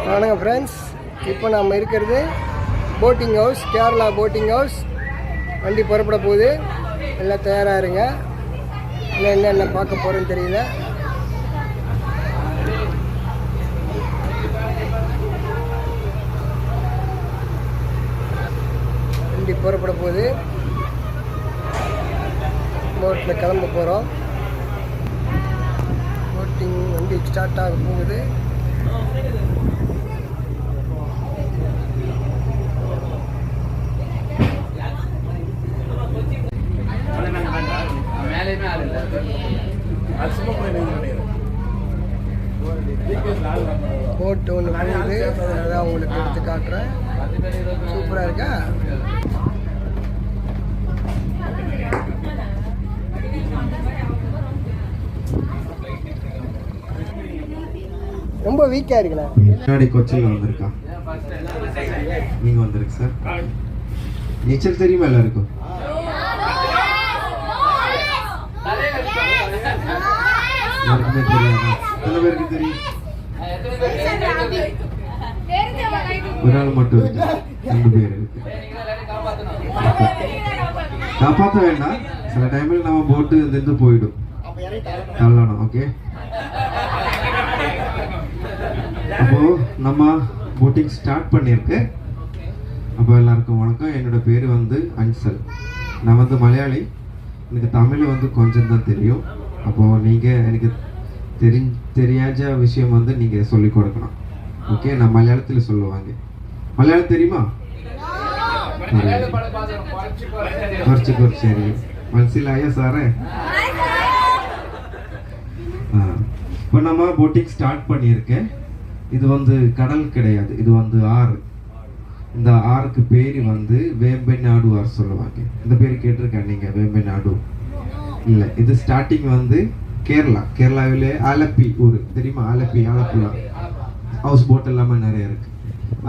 வணக்கம் ஃப்ரெண்ட்ஸ், இப்போ நம்ம இருக்கிறது boating house, Kerala boating house. வண்டி புறப்பட போகுது, எல்லாம் தயாராக இருங்க. இன்னும் என்னென்ன பார்க்க போகிறேன்னு தெரியல. வண்டி புறப்பட போகுது, போட்டில் கிளம்ப போகிறோம். போட்டிங் வண்டி ஸ்டார்ட் ஆக போகுது. போட்டு ஒன்று போகுது, அதான் உங்களுக்கு எடுத்து காட்டுறேன். சூப்பராக இருக்கா? ரொம்ப வீக்காக இருக்குண்ணா. முன்னாடி கொச்சியில் வந்திருக்கா, நீங்கள் வந்திருக்கு சார். நீச்சல் தெரியுமா எல்லாருக்கும்? யாருக்குமே தெரியாது. எத்தனை பேருக்கு தெரியும்? ஒரு ஆள் மட்டும் இருக்கு, 2 பேர் இருக்கு. காப்பாற்ற வேண்டாம், சில டைமில் நம்ம போட்டு இருந்து போயிடும், தள்ளணும். ஓகே, அப்போ நம்ம போட்டிங் ஸ்டார்ட் பண்ணியிருக்கு. அப்போ எல்லாருக்கும் வணக்கம். என்னோட பேர் வந்து அன்சல். நான் வந்து மலையாளி, எனக்கு தமிழ் வந்து கொஞ்சம் தான் தெரியும். அப்போது நீங்கள் எனக்கு தெரியாத விஷயம் வந்து நீங்கள் சொல்லிக் கொடுக்கணும். ஓகே, நான் மலையாளத்தில் சொல்லுவாங்க. மலையாளம் தெரியுமா? കുറച്ച് ശരി, മനസ്സിലായോ സാറേ? இப்போ நம்ம போட்டிங் ஸ்டார்ட் பண்ணியிருக்கேன். இது வந்து கடல் கிடையாது, இது வந்து ஆறு. இந்த ஆறுக்கு பேர் வந்து வேம்பநாடு ஆறு சொல்லுவாங்க. இந்த பேர் கேட்டிருக்கேன் நீங்கள்? வேம்பநாடு இல்லை, இது ஸ்டார்டிங் வந்து கேரளாவிலே ஆலப்பி ஊர் தெரியுமா? ஆலப்புழா ஹவுஸ் போட் எல்லாமே நிறைய இருக்கு.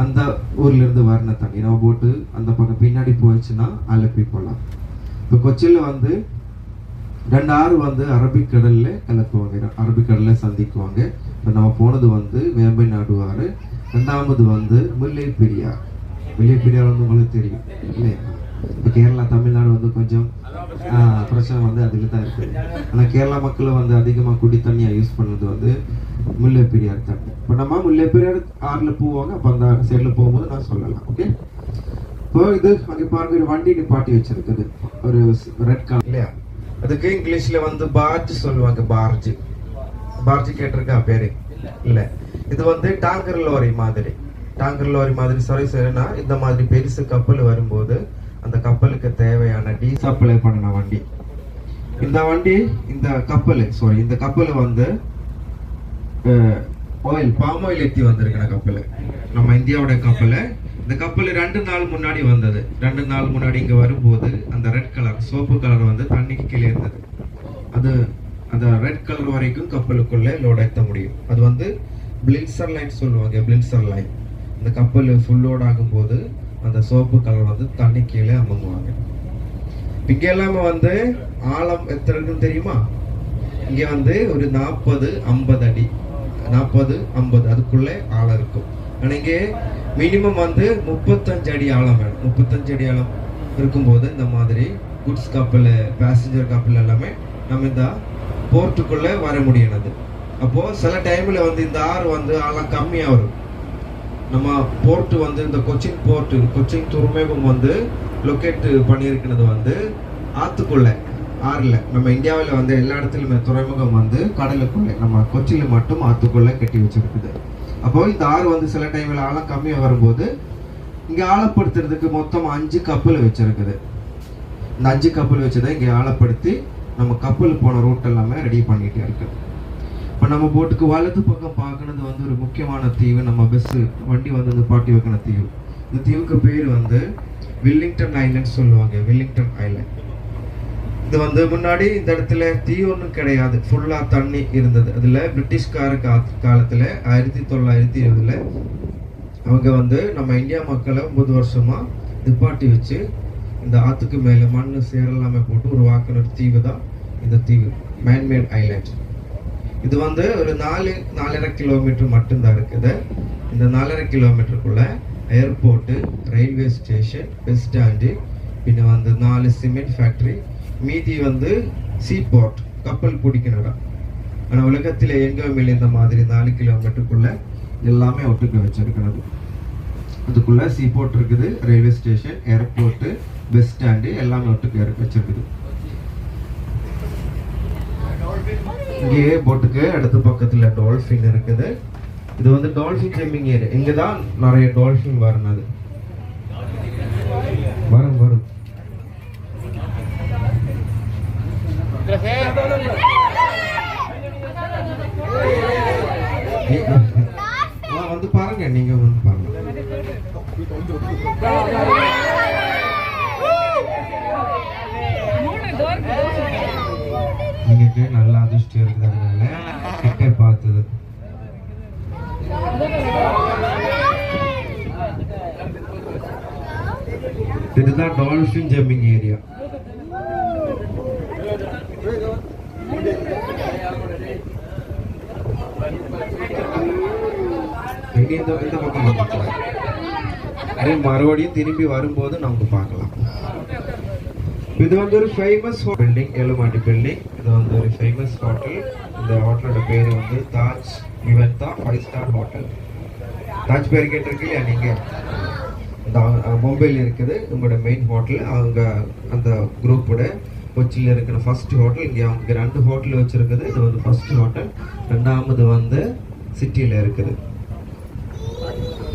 அந்த ஊர்ல இருந்து வரண தண்ணி நம்ம போட்டு அந்த பக்கம் பின்னாடி போயிடுச்சுன்னா ஆலப்பி போகலாம். இப்போ கொச்சியில் வந்து 2 ஆறு வந்து அரபிக்கடல்ல கலக்குவாங்க, அரபிக்கடல்ல சந்திக்குவாங்க. இப்போ நம்ம போனது வந்து வேம்பநாடு ஆறு. 2வது வந்து முல்லை பெரியார். முல்லை பெரியார் வந்து உங்களுக்கு தெரியும் இல்லையா? இப்போ கேரளா தமிழ்நாடு வந்து கொஞ்சம் பிரச்சனை வந்து அதில் தான் இருக்குது. ஆனால் கேரளா மக்கள் வந்து அதிகமாக குடி தண்ணியாக யூஸ் பண்ணுறது வந்து முல்லை பெரியார் தண்ணி. இப்போ நம்ம முல்லை பெரியார் ஆறில் போவாங்க, அப்போ அந்த சைடில் போகும்போது நான் சொல்லலாம். ஓகே, இப்போ இது அங்கே பாருங்க, ஒரு வண்டி நிப்பாட்டி வச்சிருக்குது, ஒரு ரெட் கலர் இல்லையா? அதுக்கு இங்கிலீஷில் வந்து பார்ஜ் சொல்லுவாங்க. பார்ஜ் கேட்டிருக்கா பேரு? இல்லை, இது வந்து டாங்கர் லாரி மாதிரி சரினா இந்த மாதிரி பெருசு கப்பல் வரும்போது அந்த கப்பலுக்கு தேவையான டீசல் சப்ளை பண்ண வண்டி. இந்த கப்பல் வந்து பாம் ஆயில் ஏற்றி வந்திருக்கிற கப்பல், நம்ம இந்தியாவோட கப்பல். இந்த கப்பல் 2 நாள் முன்னாடி வந்தது. 2 நாள் முன்னாடி இங்க வரும்போது அந்த ரெட் கலர் சோப்பு கலர் வந்து தண்ணிக்கு கீழே இருந்தது. அது அந்த ரெட் கலர் வரைக்கும் கப்பலுக்குள்ள லோட் ஏற்ற முடியும். அது வந்து பிளின்சர் லைன் சொல்லுவாங்க. பிளின்சர் லைன் இந்த கப்பல் ஃபுல் லோட் ஆகும்போது அந்த சோப்பு கலர் வந்து தண்ணி கீழே அமங்குவாங்க. இங்க எல்லாமே வந்து ஆழம் எத்தனை இருக்குன்னு தெரியுமா? இங்க வந்து ஒரு 40-50 அடி, 40-50 அதுக்குள்ளே ஆழம் இருக்கும். ஆனா இங்க மினிமம் வந்து 35 அடி ஆழம் வேணும். 35 அடி ஆழம் இருக்கும்போது இந்த மாதிரி குட்ஸ் கப்பல், பேசஞ்சர் கப்பல் எல்லாமே நம்ம இந்த போர்ட்டுக்குள்ள வர முடியாது. அப்போ சில டைம்ல வந்து இந்த ஆறு வந்து ஆழம் கம்மியா வரும். நம்ம போர்ட் வந்து இந்த கொச்சின் துறைமுகம் வந்து லொக்கேட் பண்ணியிருக்கிறது வந்து ஆத்துக்குள்ள, ஆறுல. நம்ம இந்தியாவில் வந்து எல்லா இடத்துலையுமே துறைமுகம் வந்து கடலுக்குள்ள, நம்ம கொச்சியில் மட்டும் ஆத்துக்குள்ள கட்டி வச்சிருக்குது. அப்போ இந்த ஆறு வந்து சில டைம்ல ஆழம் கம்மியாக வரும்போது இங்கே ஆழப்படுத்துறதுக்கு மொத்தம் 5 கப்பல் வச்சிருக்குது. இந்த 5 கப்பல் வச்சுதான் இங்கே ஆழப்படுத்தி நம்ம கப்பல் போன ரூட் எல்லாமே ரெடி பண்ணிட்டே இருக்கு. இப்போ நம்ம போட்டுக்கு வலது பக்கம் பார்க்கறது வந்து ஒரு முக்கியமான தீவு. நம்ம வண்டி வந்து பாட்டி வைக்கிற தீவு. இந்த தீவுக்கு பேர் வந்து வில்லிங்டன் ஐலண்ட் சொல்லுவாங்க. வில்லிங்டன் ஐலண்ட் இது வந்து முன்னாடி இந்த இடத்துல தீவு ஒன்றும் கிடையாது, ஃபுல்லா தண்ணி இருந்தது. அதுல பிரிட்டிஷ்கார காலத்துல 1920 அவங்க வந்து நம்ம இந்தியா மக்களை 9 வருஷமா நிப்பாட்டி வச்சு இந்த ஆத்துக்கு மேல மண்ணு சேரலாமே போட்டு உருவாக்குற தீவு தான் இந்த தீவு, மேன்மேட் ஐலண்ட். இது வந்து ஒரு 4.5 கிலோமீட்டர் மட்டும்தான் இருக்குது. இந்த 4.5 கிலோமீட்டருக்குள்ள airport, railway station, bus stand, பின்ன வந்து 4 சிமெண்ட் ஃபேக்ட்ரி, மீதி வந்து சீபோர்ட், கப்பல் பிடிக்கிற இடம். ஆனால் உலகத்தில் எங்கேயும் இல்லை இந்த மாதிரி 4 கிலோமீட்டருக்குள்ள எல்லாமே ஒட்டுக்க வச்சிருக்கிறது. அதுக்குள்ள சீபோர்ட் இருக்குது, railway station, airport, bus stand எல்லாமே ஒட்டுக்க வச்சிருக்குது. இங்கே போட்டுக்கு அடுத்த பக்கத்துல டால்ஃபின் இருக்குது. இது வந்து டால்ஃபின் ஜம்பிங் ஏரியா. இங்க தான் நிறைய டால்ஃபின் வரணுது. வரும் வந்து பாருங்க, நீங்க வந்து பாருங்க. நீங்க நல்லா அதிர்ஷ்டம் இருக்கிறதுனால கிட்ட பார்த்தது. இதுதான் டால்ஃபின் ஜம்பிங் ஏரியா. இந்த பக்கம் அதே மறுபடியும் திரும்பி வரும்போது நமக்கு பார்க்கலாம். இது வந்து ஒரு ஃபேமஸ் பில்டிங், ஏழுமாடி பில்டிங். இது வந்து ஒரு ஃபேமஸ் ஹோட்டல். இந்த ஹோட்டலோட பேர் வந்து தாஜ் விவந்தா 5 ஸ்டார் ஹோட்டல். தாஜ் பேர் கேட்டிருக்கீங்க நீங்கள்? இந்த மும்பையில் இருக்குது உங்களோட மெயின் ஹோட்டல். அவங்க அந்த குரூப்போட கொச்சியில் இருக்கிற ஃபர்ஸ்ட் ஹோட்டல். இங்கே அவங்க 2 ஹோட்டல் வச்சுருக்குது. இது வந்து ஃபர்ஸ்ட் ஹோட்டல். 2வது வந்து சிட்டியில் இருக்குது.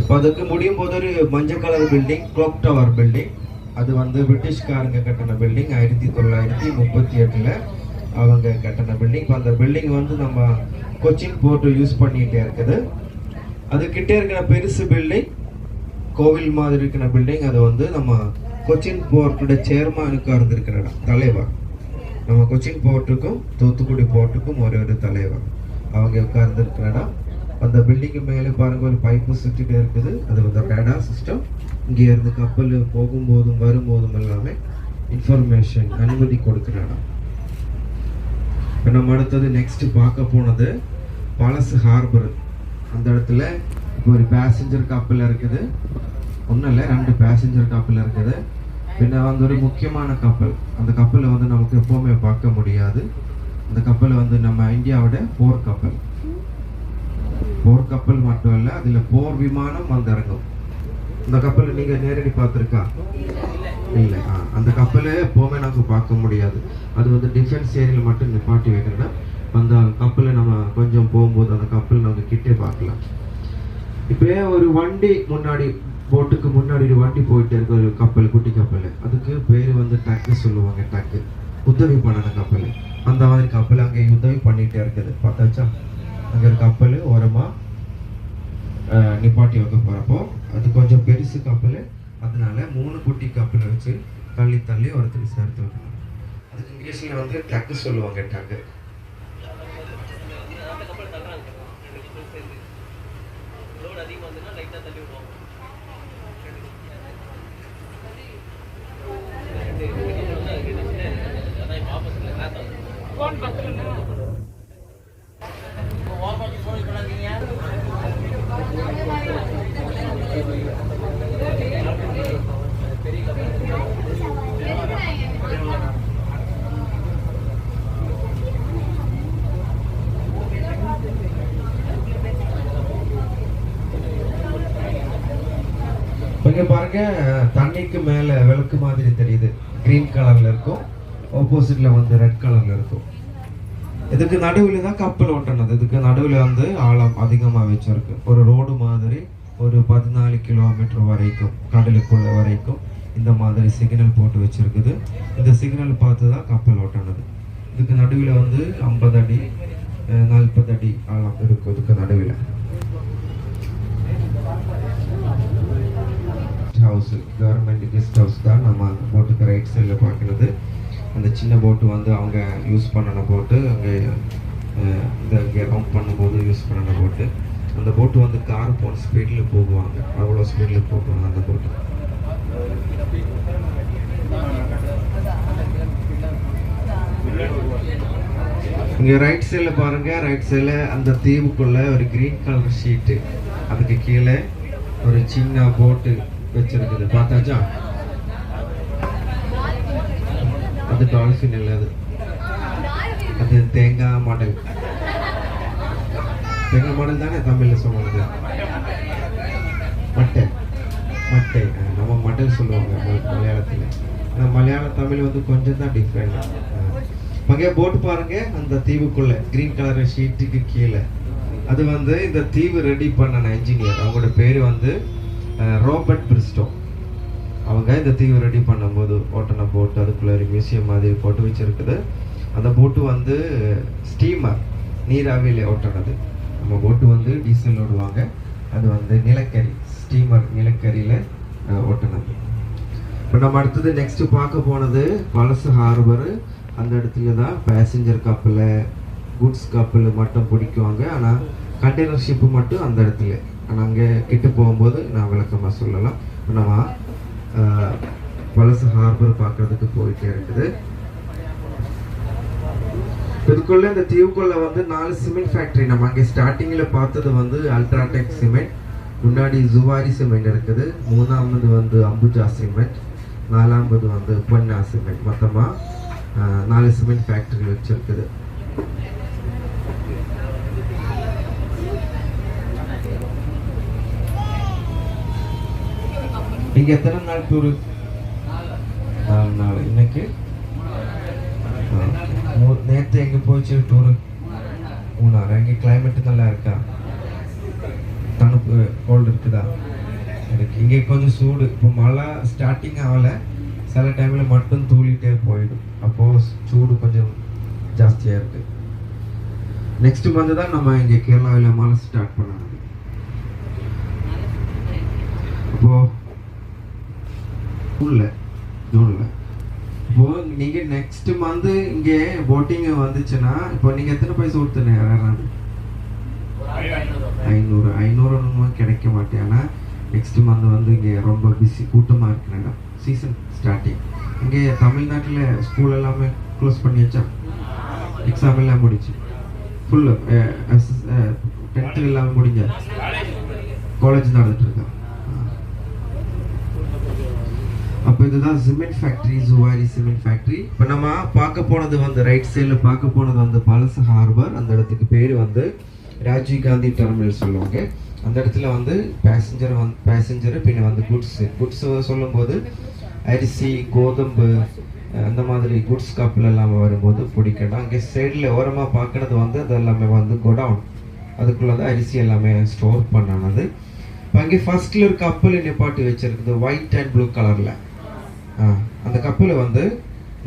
இப்போ அதுக்கு முடியும் போது ஒரு மஞ்சள் colour building, clock tower building. அது வந்து பிரிட்டிஷ்காரங்க கட்டின பில்டிங். 1938 அவங்க கட்டின பில்டிங். இப்போ அந்த பில்டிங் வந்து நம்ம கொச்சின் போர்ட் யூஸ் பண்ணிகிட்டே இருக்குது. அதுக்கிட்டே இருக்கிற பெருசு பில்டிங், கோவில் மாதிரி இருக்கிற பில்டிங், அது வந்து நம்ம கொச்சின் போர்ட்டோட சேர்மனுக்கு இருந்திருக்கிற இடம், தலைவர். நம்ம கொச்சின் போர்ட்டுக்கும் தூத்துக்குடி போர்ட்டுக்கும் ஒரு தலைவர் அவங்க உட்கார்ந்துருக்கிற இடம். அந்த பில்டிங்கு மேலே பாருங்க ஒரு பைப்பு சுற்றிட்டே இருக்குது. அது வந்து ரேடார் சிஸ்டம். இங்கே இருந்து கப்பல் போகும்போதும் வரும்போதும் எல்லாமே இன்ஃபர்மேஷன் அனுமதி கொடுக்குற இடம். இப்போ நம்ம அடுத்தது நெக்ஸ்ட் பார்க்க போனது பழசு ஹார்பர். அந்த இடத்துல இப்போ ஒரு பேசஞ்சர் கப்பல் இருக்குது. ஒன்றும் இல்லை, 2 பேசஞ்சர் கப்பல் இருக்குது. பின்ன வந்து ஒரு முக்கியமான கப்பல். அந்த கப்பலை வந்து நமக்கு எப்போவுமே பார்க்க முடியாது. அந்த கப்பல் வந்து நம்ம இந்தியாவோட போர் கப்பல். போர் கப்பல் மட்டும் இல்லை, அதில் போர் விமானம் வந்து இறங்கும். இந்த கப்பலை நீங்கள் நேரடி பார்த்துருக்கா? இல்லை. அந்த கப்பலை எப்போவுமே நமக்கு பார்க்க முடியாது. அது வந்து டிஃபென்ஸ் ஏரியாவில் மட்டும் நிப்பாட்டி வைக்கிறேன்னா அந்த கப்பலை நம்ம கொஞ்சம் போகும்போது அந்த கப்பல் நம்ம கிட்டே பார்க்கலாம். இப்போ ஒரு வண்டி முன்னாடி, போட்டுக்கு முன்னாடி ஒரு வண்டி போயிட்டே இருக்க ஒரு கப்பல், குட்டி கப்பல். அதுக்கு பேர் வந்து டக்கு சொல்லுவாங்க. டக்கு உதவி பண்ணன கப்பல். அந்த மாதிரி கப்பல் அங்கே உதவி பண்ணிகிட்டே இருக்குது. பார்த்தாச்சா? அங்கே ஒரு கப்பல் ஓரமாக நிப்பாட்டி வைக்க போகிறப்போ அது கொஞ்சம் பெருசு கப்பல். அதனால 3 குட்டி கப்பலை வச்சு தள்ளி ஒருத்தர் சேர்த்து வைக்கணும். அதுக்கு இங்கிலீஷில் வந்து டக்கு சொல்லுவாங்க. டக்கு இங்க பாருங்க, தண்ணிக்கு மேல விளக்கு மாதிரி தெரியுது. கிரீன் கலர்ல இருக்கும். ஆப்போசிட்ல வந்து ரெட் கலர்ல இருக்கும். இதுக்கு நடுவில் தான் கப்பல் ஓட்டனது. இதுக்கு நடுவில் வந்து ஆழம் அதிகமாக வச்சிருக்கு. ஒரு ரோடு மாதிரி ஒரு 14 கிலோமீட்டர் வரைக்கும் கடலுக்குள்ள வரைக்கும் இந்த மாதிரி சிக்னல் போட்டு வச்சிருக்குது. இந்த சிக்னல் பார்த்து தான் கப்பல் ஓட்டனது. இதுக்கு நடுவில் வந்து 50 அடி 40 அடி ஆழம் இருக்கும். இதுக்கு நடுவில் ஹவுஸ், கவர்மெண்ட் கெஸ்ட் ஹவுஸ் தான் நம்ம போட்டுக்கு ரைட் சைடில் பார்க்குறது. அந்த சின்ன போட்டு வந்து அவங்க யூஸ் பண்ணின போட்டு, அங்கே இங்கே ரவுண்ட் பண்ணும்போது யூஸ் பண்ணின போட்டு. அந்த போட்டு வந்து கார் போன ஸ்பீடில் போகுவாங்க, அவ்வளோ ஸ்பீடில் போகுவாங்க அந்த போட்டு. இங்கே ரைட் சைடில் பாருங்கள், ரைட் சைடில் அந்த தீவுக்குள்ளே ஒரு க்ரீன் கலர் ஷீட்டு அதுக்கு கீழே ஒரு சின்ன போட்டு வச்சிருக்குது, பார்த்தாச்சா? அது டால்ஃபின் இல்லை, அது தேங்காய் மாடல். தேங்காய் மாடல் தானே தமிழ்ல சொல்லுவாங்க. மட்டை மட்டை நம்ம மடல் சொல்லுவாங்க மலையாளத்தில். ஆனால் மலையாள தமிழ் வந்து கொஞ்சம் தான் டிஃப்ரெண்ட். அங்கே போட்டு பாருங்க, அந்த தீவுக்குள்ள கிரீன் கலர் ஷீட்டுக்கு கீழே அது வந்து இந்த தீவு ரெடி பண்ண என்ஜினியர், அவங்களோட பேர் வந்து ராபர்ட் பிரிஸ்டோ. அவங்க இந்த தீவு ரெடி பண்ணும்போது ஓட்டின போட்டு அதுக்குள்ள ஒரு மியூசியம் மாதிரி போட்டு வச்சிருக்குது. அந்த போட்டு வந்து ஸ்டீமர், நீராவியில் ஓட்டினது. நம்ம போட்டு வந்து டீசல் ஓடுவாங்க, அது வந்து நிலக்கரி, ஸ்டீமர் நிலக்கரியில் ஓட்டினது. இப்போ நம்ம அடுத்தது நெக்ஸ்ட் பார்க்க போனது பழசு ஹார்பர். அந்த இடத்துல தான் பேசஞ்சர் கப்பல், குட்ஸ் கப்பல் மட்டும் பிடிக்குவாங்க. ஆனால் கண்டெய்னர் ஷிப்பு மட்டும் அந்த இடத்துல. ஆனால் அங்கே கிட்ட போகும்போது நான் விளக்கமாக சொல்லலாம். இப்போ நம்ம பழசு ஹார்பர் பார்க்கறதுக்கு போயிட்டே இருக்குது. இதுக்குள்ள இந்த தீவுக்குள்ள வந்து 4 சிமெண்ட் ஃபேக்டரி. நம்ம அங்கே ஸ்டார்டிங்கில் பார்த்தது வந்து அல்ட்ராடெக் சிமெண்ட், முன்னாடி ஜுவாரி சிமெண்ட் இருக்குது, 3ஆவது வந்து அம்புஜா சிமெண்ட், 4ஆவது வந்து பொன்னா சிமெண்ட். மொத்தமாக 4 சிமெண்ட் ஃபேக்டரி வச்சிருக்குது. நீங்க எத்தனை நாள் டூரு? 4 நாள். இன்னைக்கு நேற்று எங்க போச்சு டூரு? மூணாறு. அங்கே கிளைமேட் நல்லா இருக்கா? தணுப்பு கோல்டு இருக்குதா? இருக்கு. இங்கே கொஞ்சம் சூடு. இப்போ மழை ஸ்டார்டிங் ஆகலை, சில டைமில் மட்டும் தூளிட்டே போயிடும். அப்போது சூடு கொஞ்சம் ஜாஸ்தியாக இருக்கு. நெக்ஸ்ட் மந்த் தான் நம்ம இங்கே கேரளாவில் மழை ஸ்டார்ட் பண்ணணும். அப்போது ஜூனில் இப்போது நீங்கள் நெக்ஸ்ட் மந்த் இங்கே போட்டிங் வந்துச்சுன்னா, இப்போ நீங்கள் எத்தனை பைசா கொடுத்துருங்க? யாராவது 500 ஒன்றும் கிடைக்க மாட்டேன். ஆனால் நெக்ஸ்ட் மந்த் வந்து இங்கே ரொம்ப பிஸி, கூட்டமாக இருக்கிறாங்க. Season starting. இங்கே தமிழ்நாட்டில் ஸ்கூல் எல்லாமே க்ளோஸ் பண்ணி வச்சா, எக்ஸாம் எல்லாம் முடிச்சு, ஃபுல்லு 10th எல்லாமே முடிஞ்ச, காலேஜ் நடந்துட்டு இருக்கா. அப்போ இதுதான் cement factory, Zuari cement factory. இப்போ நம்ம பார்க்க போனது வந்து ரைட் சைடில் பார்க்க போனது வந்து பழசு ஹார்பர். அந்த இடத்துக்கு பேர் வந்து ராஜீவ் காந்தி டெர்மினல் சொல்லுவாங்க. அந்த இடத்துல வந்து பேசஞ்சர் பின்ன வந்து குட்ஸ் சொல்லும்போது அரிசி, கோதம்பு, அந்த மாதிரி குட்ஸ் கப்பல் எல்லாமே வரும்போது பிடிக்கணும். அங்கே சைடில் ஓரமாக பார்க்கறது வந்து அது எல்லாமே வந்து கொடவுன், அதுக்குள்ளே தான் அரிசி எல்லாமே ஸ்டோர் பண்ணானது. இப்போ அங்கே ஃபர்ஸ்ட்ல ஒரு கப்பல் நிப்பாட்டி வச்சிருக்குது, ஒயிட் அண்ட் ப்ளூ கலரில். அந்த கப்பல் வந்து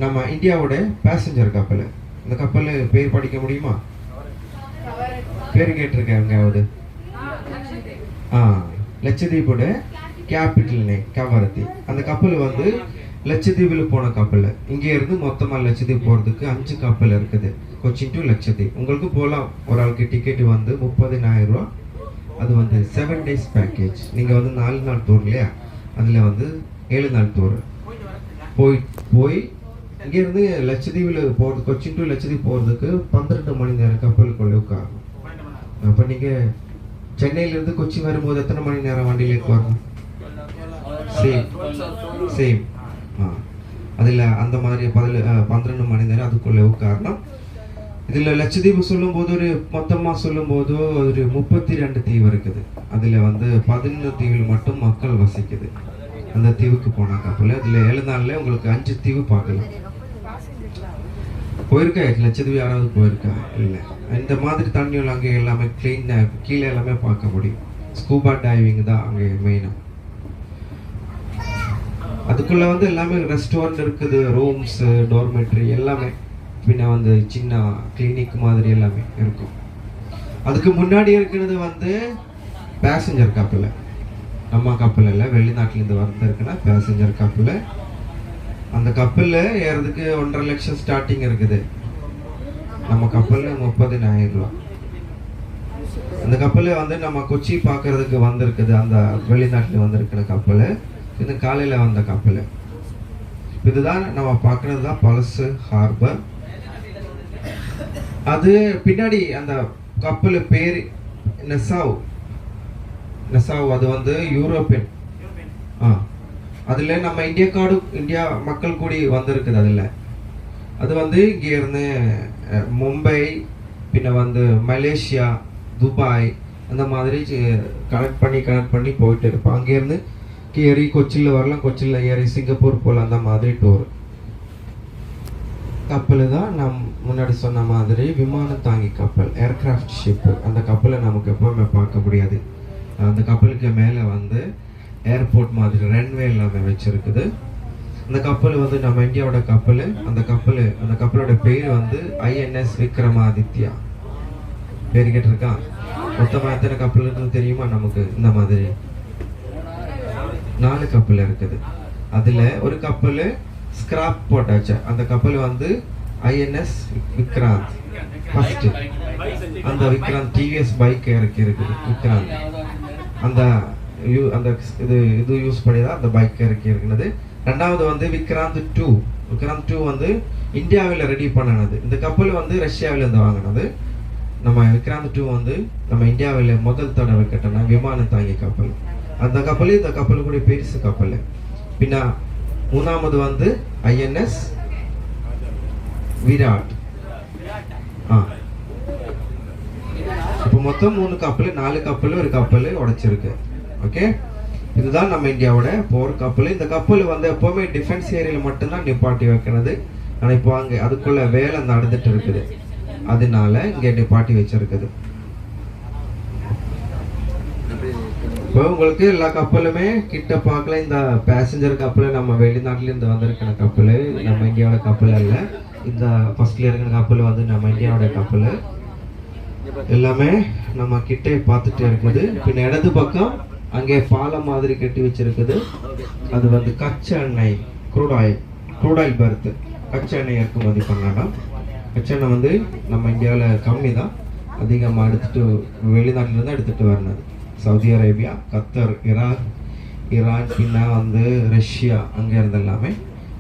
நம்ம இந்தியாவோட பேசஞ்சர் கப்பல். அந்த கப்பல் பேர் படிக்க முடியுமா? பேர் கேட்டிருக்கேன் எங்காவது? லட்சத்தீவோட கேபிட்டல் நேம் கவரத்தி. அந்த கப்பல் வந்து லட்சத்தீவில் போன கப்பல். இங்கே இருந்து மொத்தமாக லட்சத்தீவு போகிறதுக்கு 5 கப்பல் இருக்குது, கொச்சின் டு லட்சத்தீவு. உங்களுக்கு போகலாம். ஒரு ஆளுக்கு டிக்கெட் வந்து 30,000 ரூபா. அது வந்து 7 days பேக்கேஜ். நீங்கள் வந்து 4 நாள் டூர் இல்லையா, அதில் வந்து 7 நாள் டூர் போய் இங்கேருந்து லட்சத்தீவில் போகிறது, கொச்சின் டு லட்சத்தீவு போகிறதுக்கு 12 மணி நேரம் கப்பலுக்குள்ளே உட்காரணும். அப்போ நீங்கள் சென்னையிலேருந்து கொச்சி வரும்போது எத்தனை மணி நேரம் வண்டியில் உட்காரணும்? சேம். அதில் அந்த மாதிரி 12 மணி நேரம் அதுக்குள்ளே உட்காரணும். இதில் லட்சத்தீவு சொல்லும்போது ஒரு மொத்தமாக சொல்லும்போது ஒரு 32 தீவு இருக்குது. அதில் வந்து 11 தீவில் மட்டும் மக்கள் வசிக்குது. அந்த தீவுக்கு போன கப்பல். அதில் 7 நாளில் உங்களுக்கு 5 தீவு பார்க்கலாம். போயிருக்கா லட்சத்தீவு? யாராவது போயிருக்கா? இல்லை. இந்த மாதிரி தண்ணியில் அங்கே எல்லாமே க்ளீனாக கீழே எல்லாமே பார்க்க முடியும். ஸ்கூபா டைவிங் தான் அங்கே மெயினாக. அதுக்குள்ளே வந்து எல்லாமே ரெஸ்டாரண்ட் இருக்குது, ரூம்ஸு, டார்மெட்ரி எல்லாமே, பின்ன வந்து சின்ன கிளினிக் மாதிரி எல்லாமே இருக்கும். அதுக்கு முன்னாடி இருக்கிறது வந்து பேசஞ்சர் கப்பல். நம்ம கப்பல் இல்லை, வெளிநாட்டிலேருந்து வந்திருக்குன்னா பேசஞ்சர் கப்பல். அந்த கப்பலில் ஏறதுக்கு 1.5 லட்சம் ஸ்டார்டிங் இருக்குது. நம்ம கப்பலில் 30,000 ரூபா. அந்த கப்பல் வந்து நம்ம கொச்சி பார்க்கறதுக்கு வந்திருக்குது. அந்த வெளிநாட்டில் வந்திருக்கிற கப்பல் இது காலையில் வந்த கப்பல். இதுதான் நம்ம பார்க்கறது தான் பழசு ஹார்பர். அது பின்னாடி அந்த கப்பல் பேர் நெசாவ். நெசாவ் அது வந்து யூரோப்பியன். அதில் நம்ம இந்தியா மக்கள் கூடி வந்திருக்குது. அதில் அது வந்து இங்கே இருந்து மும்பை, பின்ன வந்து மலேசியா, துபாய் அந்த மாதிரி கனெக்ட் பண்ணி போயிட்டு இருப்போம். அங்கேருந்து ஏறி கொச்சியில் வரலாம், கொச்சியில் ஏறி சிங்கப்பூர் போகலாம், அந்த மாதிரி டூர். கப்பல் தான் நான் முன்னாடி சொன்ன மாதிரி விமானம் தாங்கி கப்பல், ஏர்கிராஃப்ட் ஷிப்பு. அந்த கப்பலை நமக்கு எப்போவுமே பார்க்க முடியாது. அந்த கப்பலுக்கு மேலே வந்து ஏர்போர்ட் மாதிரி ரன்வே எல்லாமே வச்சுருக்குது. அந்த கப்பல் வந்து நம்ம இந்தியாவோட கப்பல். அந்த கப்பலோட பேர் வந்து INS விக்ரமாதித்யா. பேர் கேட்டிருக்கா? மொத்தமாக எத்தனை கப்பல் இருக்குன்னு தெரியுமா நமக்கு? இந்த மாதிரி 4 கப்பல் இருக்குது. அதில் ஒரு கப்பல் ஸ்கிராப் போட்டாச்சு. அந்த கப்பல் வந்து INS விக்ராந்த் ஃபர்ஸ்ட். அந்த விக்ராந்த் TVS பைக் இறக்கி இருக்குது விக்ராந்த். அந்த இது யூஸ் பண்ணி தான் அந்த பைக் இறக்கி இருக்கிறது. ரெண்டாவது வந்து விக்ராந்த் 2 வந்து இந்தியாவில் ரெடி பண்ணினது. இந்த கப்பல் வந்து ரஷ்யாவிலேருந்து வாங்கினது. நம்ம விக்ராந்த் 2 வந்து நம்ம இந்தியாவில் முதல் தடவை கட்டின விமானம் தாங்கி கப்பல். அந்த கப்பல் இந்த கப்பல் கூட பெருசு கப்பல். பின்ன மூணாவது வந்து INS விராட். இப்போ மொத்தம் 3 கப்பல், 4 கப்பல், ஒரு கப்பல் உடைச்சிருக்கு. ஓகே, இதுதான் நம்ம இந்தியாவோட போர் கப்பல். இந்த கப்பல் வந்து எப்போவுமே டிஃபென்ஸ் ஏரியாவில் மட்டும்தான் நிப்பாட்டி வைக்கிறது. ஆனால் இப்போ அங்கே அதுக்குள்ள வேலை நடந்துட்டு இருக்குது, அதனால இங்கே நிப்பாட்டி வச்சிருக்குது. இப்போ உங்களுக்கு எல்லா கப்பலுமே கிட்ட பார்க்கல. இந்த பேசஞ்சர் கப்பல் நம்ம வெளிநாட்டிலேருந்து வந்திருக்கிற கப்பல், நம்ம இந்தியாவோட கப்பல் அல்ல. இந்த ஃபர்ஸ்ட்ல இருக்கிற கப்பல் வந்து நம்ம இந்தியாவோட கப்பல். எல்லாமே நம்ம கிட்டே பார்த்துட்டே இருக்குது. பின்ன இடது பக்கம் அங்கே பாலம் மாதிரி கட்டி வச்சிருக்குது. அது வந்து கச்சா எண்ணெய், க்ரூட் ஆயில் பர்த், கச்சா எண்ணெய் இறக்குமதி பண்ணலாம். கச்சா எண்ணெய் வந்து நம்ம இந்தியாவில் கம்மி தான், அதிகமாக எடுத்துகிட்டு வெளிநாட்டிலேருந்து எடுத்துகிட்டு வரணும். சவுதி அரேபியா, கத்தர், ஈரான், பின்னா வந்து ரஷ்யா, அங்கே இருந்து எல்லாமே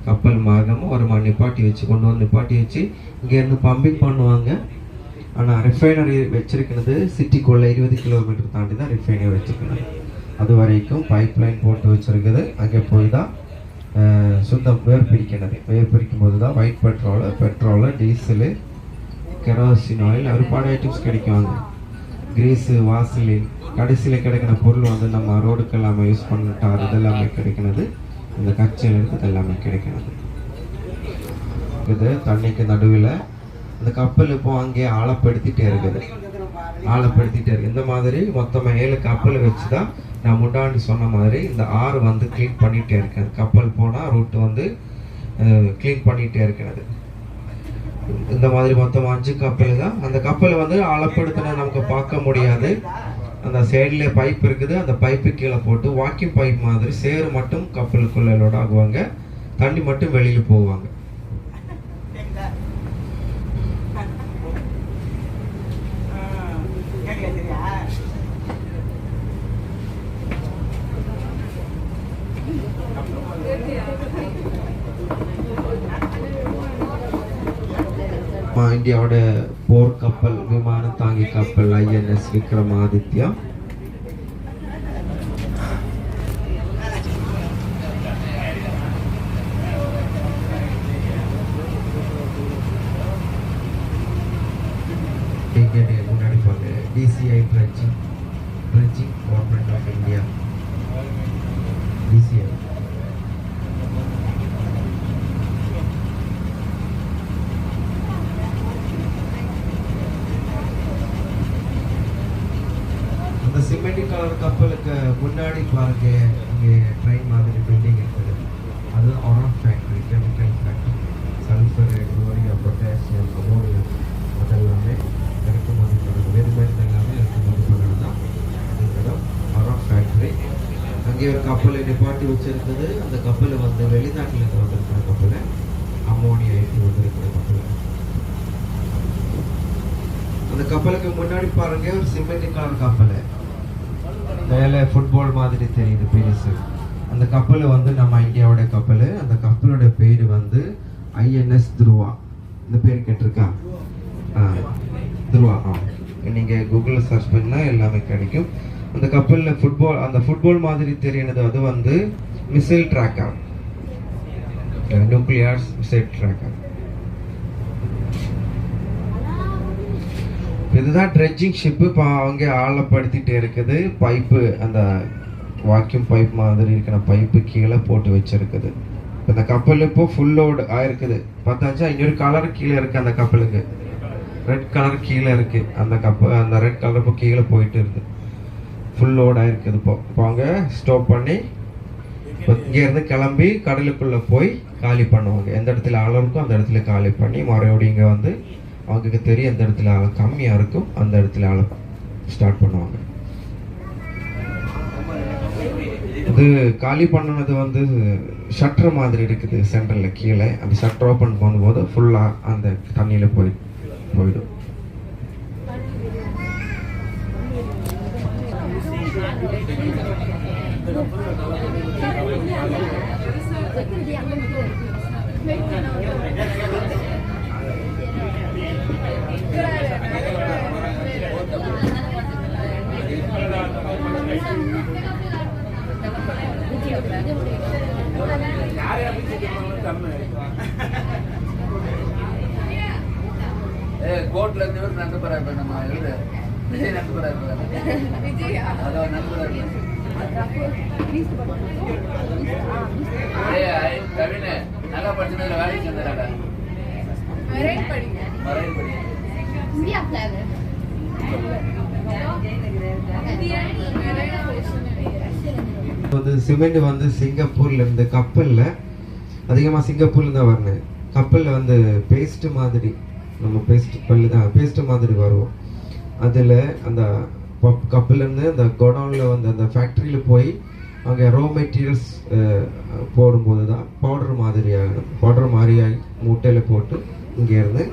கப்பல் மார்க்கமாக ஒரு நிப்பாட்டி வச்சு கொண்டு வந்து நிப்பாட்டி வச்சு இங்கேருந்து பம்பிங் பண்ணுவாங்க. ஆனால் ரிஃபைனரி வச்சிருக்கிறது சிட்டிக்குள்ளே 20 கிலோமீட்டர் தாண்டி தான் ரிஃபைனரி வச்சுருக்கணும். அது வரைக்கும் பைப் லைன் போட்டு வச்சுருக்குது. அங்கே போய் தான் சுத்தம் வேர் பிரிக்கும் போது தான் white petrol, diesel, kerosene oil, ஒருபாடு ஐட்டம்ஸ் கிடைக்கும். கிரீஸு, வாசலின், கடைசியில் கிடைக்கிற பொருள் வந்து நம்ம ரோடுக்கு எல்லாமே யூஸ் பண்ணிட்டார். இதெல்லாமே கிடைக்கிறது. இந்த கச்சையில் இருக்குது எல்லாமே கிடைக்கிறது. இது தண்ணிக்கு நடுவில் அந்த கப்பல் இப்போ அங்கேயே ஆழப்படுத்திட்டே இருக்குது. இந்த மாதிரி மொத்தமாக 7 கப்பல் வச்சு தான் நான் முன்னாடி சொன்ன மாதிரி இந்த ஆறு வந்து க்ளீன் பண்ணிகிட்டே இருக்கேன். கப்பல் போனால் ரூட்டு வந்து க்ளீன் பண்ணிகிட்டே இருக்கிறது. இந்த மாதிரி மொத்தம் 5 கப்பல் தான். அந்த கப்பலை வந்து ஆழப்படுத்தினா நமக்கு பார்க்க முடியாது. அந்த சைடில் பைப் இருக்குது. அந்த பைப்பு கீழே போட்டு வாக்கிங் பைப் மாதிரி சேறு மட்டும் கப்பலுக்குள்ளே லோட் ஆகுவாங்க, தண்ணி மட்டும் வெளியில் போவாங்க. இந்தியாவோட போர் கப்பல், விமானம் தாங்கி கப்பல் INS விக்ரமாதித்யா. முன்னாடி பாருங்க, DCI Dredging Government of India, DCI. சிமெண்டிக் கலர் கப்பலுக்கு முன்னாடி பாருங்க, இங்கே ட்ரெயின் மாதிரி பில்டிங் இருக்குது. அது ஆரன் ஃபேக்ட்ரி, கெமிக்கல் ஃபேக்ட்ரி. சல்ஃபர், குளோரியா, பொட்டாசியம், அமோனியம் அதெல்லாமே இறக்குமதி பண்ணுறது. வெறுமருந்து எல்லாமே இறக்குமதி பண்ணுறது தான் இடம் ஆரன் ஃபேக்ட்ரி. அங்கே ஒரு கப்பலை நிப்பாட்டி வச்சிருக்குது. அந்த கப்பலை வந்து வெளிநாட்டிலேருந்து வந்திருக்கிற கப்பலை, அமோனியா ஏற்றி வந்திருக்கிற கப்பலை. அந்த கப்பலுக்கு முன்னாடி பாருங்க ஒரு சிமெண்டிக் கலர் கப்பலை, மேலே ஃபுட்பால் மாதிரி தெரியுது பெருசு. அந்த கப்பல் வந்து நம்ம இந்தியாவோட கப்பல். அந்த கப்பலோட பேர் வந்து INS துருவா. இந்த பேர் கேட்டிருக்கா? துருவா. நீங்கள் கூகுளில் சர்ச் பண்ணால் எல்லாமே கிடைக்கும். அந்த கப்பலில் ஃபுட்பால் மாதிரி தெரியுது, அது வந்து missile tracker, nuclear missile tracker. இதுதான் ட்ரெட்ஜிங் ஷிப்பு. இப்போ அவங்க ஆழப்படுத்திட்டே இருக்குது. பைப்பு, அந்த வாக்யூம் பைப் மாதிரி இருக்கிற பைப்பு கீழே போட்டு வச்சிருக்குது. இந்த கப்பல் இப்போ ஃபுல் லோடு ஆயிருக்குது. பார்த்தாச்சா, இன்னொரு கலர் கீழே இருக்கு அந்த கப்பலுக்கு, ரெட் கலர் கீழே இருக்கு. அந்த ரெட் கலர் இப்போ கீழே போயிட்டு இருக்கு, ஃபுல் லோட் ஆயிருக்குது. இப்போ அவங்க ஸ்டாப் பண்ணி இங்கேருந்து கிளம்பி கடலுக்குள்ளே போய் காலி பண்ணுவாங்க. எந்த இடத்துல ஆழம் இருக்கோ அந்த இடத்துல காலி பண்ணி மறுபடியும் இங்கே வந்து அவங்களுக்கு தெரியும் எந்த இடத்துல ஆழம் கம்மியாக இருக்கும் அந்த இடத்துல ஆழம் ஸ்டார்ட் பண்ணுவாங்க. இது காலி பண்ணினது வந்து ஷட்டர் மாதிரி இருக்குது சென்டரில் கீழே. அந்த ஷட்டர் ஓப்பன் பண்ணும்போது ஃபுல்லாக அந்த தண்ணியில் போயிடும். கோட்ல இருந்து நண்டு பராய் நம்ம விஜய் நண்டு பராய் கவின நல்லா படிச்சதுல வேலைக்கு சேர்ந்தாடா. சிமெண்ட் வந்து சிங்கப்பூர்ல இருந்து கப்பல்ல அதிகமா சிங்கப்பூர்ல தான் வரணும். கப்பல்ல வந்து பேஸ்ட் மாதிரி, நம்ம பேஸ்ட் மாதிரி வரும். அதுல அந்த கப்பல்ல இருந்து அந்த கோடவுன்ல வந்து அந்த ஃபேக்டரியில போய் அங்கே ரா மெட்டீரியல்ஸ் போடும்போது தான் பவுடர் மாதிரியாகி மூட்டையில் போட்டு இங்கேருந்து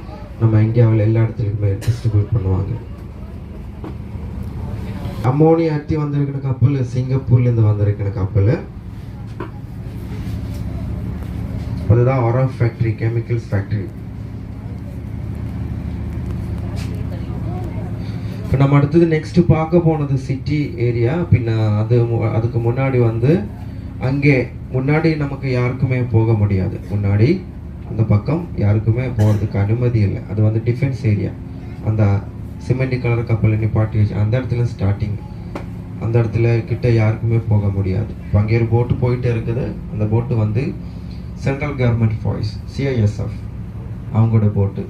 நம்ம இந்தியாவில் எல்லா இடத்துலையுமே டிஸ்ட்ரிபியூட் பண்ணுவாங்க. அம்மோனியா அட்டி வந்திருக்கிற கப்பல் சிங்கப்பூர்லேருந்து வந்திருக்கிற கப்பல். அதுதான் ஆரஃப் ஃபேக்டரி, கெமிக்கல்ஸ் ஃபேக்டரி. இப்போ நம்ம அடுத்தது நெக்ஸ்ட் பார்க்க போனது சிட்டி ஏரியா. பின்ன அதுக்கு முன்னாடி வந்து அங்கே முன்னாடி நமக்கு யாருக்குமே போக முடியாது. முன்னாடி அந்த பக்கம் யாருக்குமே போகிறதுக்கு அனுமதி இல்லை. அது வந்து டிஃபென்ஸ் ஏரியா. அந்த சிமெண்ட் கலர் கப்பல் நிப்பாட்டி வச்சு அந்த இடத்துல ஸ்டார்டிங், அந்த இடத்துல கிட்ட யாருக்குமே போக முடியாது. இப்போ அங்கே ஒரு போட்டு போயிட்டே இருக்குது. அந்த போட்டு வந்து சென்ட்ரல் கவர்மெண்ட் ஃபாய்ஸ், CISF அவங்களோட போட்டு.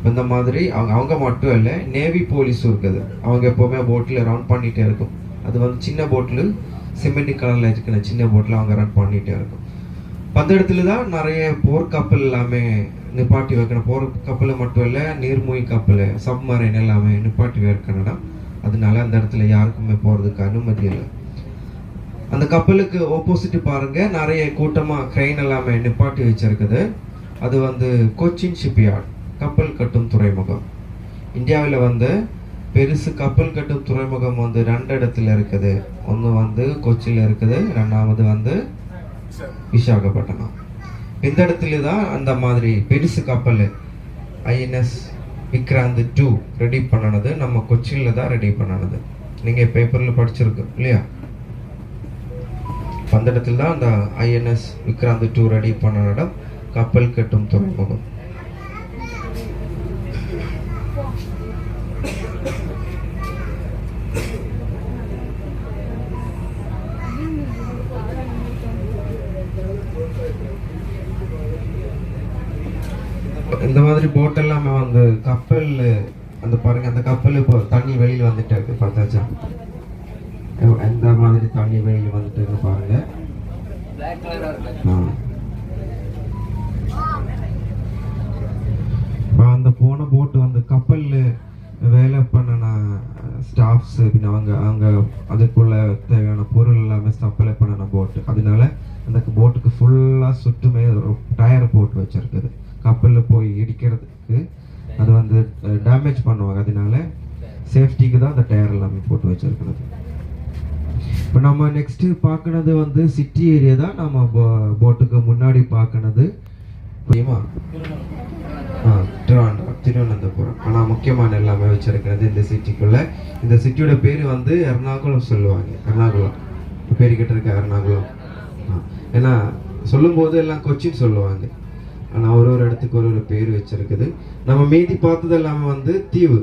இந்த மாதிரி அவங்க மட்டும் இல்லை, நேவி போலீஸும் இருக்குது. அவங்க எப்போவுமே போட்டில் ரன் பண்ணிகிட்டே இருக்கும். அது வந்து சின்ன போட்டில் சிமெண்ட் கலரில் இருக்கிற சின்ன போட்டில் அவங்க ரன் பண்ணிகிட்டே இருக்கும். அந்த இடத்துல தான் நிறைய போர்க்கப்பல் எல்லாமே நிப்பாட்டி வைக்கணும். போர் கப்பல் மட்டும் இல்லை, நீர்மூழ்கி கப்பல், சப்மரைன் எல்லாமே நிப்பாட்டி வைக்கணும். அதனால அந்த இடத்துல யாருக்குமே போகிறதுக்கு அனுமதி இல்லை. அந்த கப்பலுக்கு ஆப்போசிட் பாருங்க, நிறைய கூட்டமாக க்ரெயின் எல்லாமே நிப்பாட்டி வச்சிருக்குது. அது வந்து கொச்சின் ஷிப்யார்ட், கப்பல் கட்டும் துறைமுகம். இந்தியாவில் வந்து பெருசு கப்பல் கட்டும் துறைமுகம் வந்து 2 இடத்துல இருக்குது. ஒன்று வந்து கொச்சியில் இருக்குது, 2வது வந்து விசாகப்பட்டினம். இந்த இடத்துல தான் அந்த மாதிரி பெருசு கப்பல் INS விக்ராந்த் 2 ரெடி பண்ணினது நம்ம கொச்சியில் தான் ரெடி பண்ணினது. நீங்கள் பேப்பரில் படிச்சிருக்கு இல்லையா? அந்த இடத்துல தான் அந்த INS விக்ராந்த் 2 ரெடி பண்ண இடம் கப்பல் கட்டும் துறைமுகம். இந்த மாதிரி போட் எல்லாமே வந்து கப்பல், அந்த பாருங்க அந்த கப்பல் இப்போ தண்ணி வெளியில் வந்துட்டு இருக்கு. பார்த்தாச்சா எந்த மாதிரி தண்ணி வெளியில் வந்துட்டு பாருங்க. அந்த போன போட்டு வந்து கப்பல்ல வேலை பண்ண ஸ்டாஃப்ஸ், அவங்க அதுக்குள்ள தேவையான பொருள் எல்லாமே சப்ளை பண்ணின போட்டு. அதனால அந்த போட்டுக்கு ஃபுல்லாக சுட்டுமே ஒரு டயர் போட்டு வச்சிருக்குது. கப்பலில் போய் இடிக்கிறதுக்கு அது வந்து டேமேஜ் பண்ணுவாங்க. அதனால சேஃப்டிக்கு தான் அந்த டயர் எல்லாமே போட்டு வச்சிருக்கிறது. இப்போ நம்ம நெக்ஸ்ட் பார்க்கறது வந்து சிட்டி ஏரியா தான். நம்ம போட்டுக்கு முன்னாடி பார்க்கறது திருவனந்தபுரம். ஆனால் முக்கியமான எல்லாமே வச்சிருக்கிறது இந்த சிட்டிக்குள்ள. இந்த சிட்டியோட பேர் வந்து எர்ணாகுளம் சொல்லுவாங்க. எர்ணாகுளம் பேர் கிட்ட எர்ணாகுளம். ஏன்னா சொல்லும்போது எல்லாம் கொச்சின் சொல்லுவாங்க, ஆனால் ஒரு இடத்துக்கு ஒரு பேர் வச்சிருக்குது. நம்ம மீதி பார்த்தது எல்லாமே வந்து தீவு.